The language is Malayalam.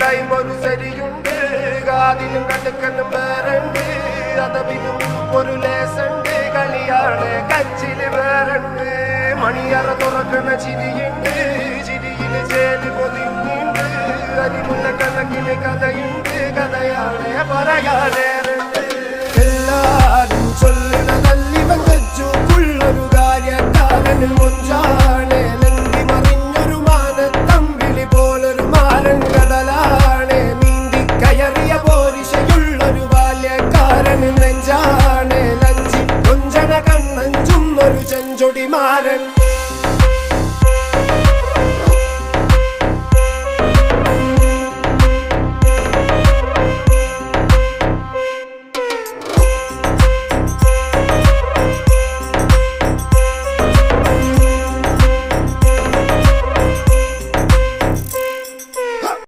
കൈയും ഒരു ശരിയുണ്ട്, കാതിലും കടുക്കനും വേറുണ്ട്, അതവിനും ഒരു ലേസുണ്ട്, കളിയാണ് കച്ചില് വേറുണ്ട്. മണിയറ തുറക്കുന്ന ചിരിയുണ്ട്, ചിരിയില് ചേല് പൊതിഞ്ഞുണ്ട്, അരിമുല്ല കണക്കിന് കഥയുണ്ട്, കഥയാണ് പറയാനേറുണ്ട്. എല്ലാരും ചൊല്ലണ നല്ലിവൻ വെച്ചുള്ളൊരു കാര്യക്കാരന് മുഞ്ചാണ്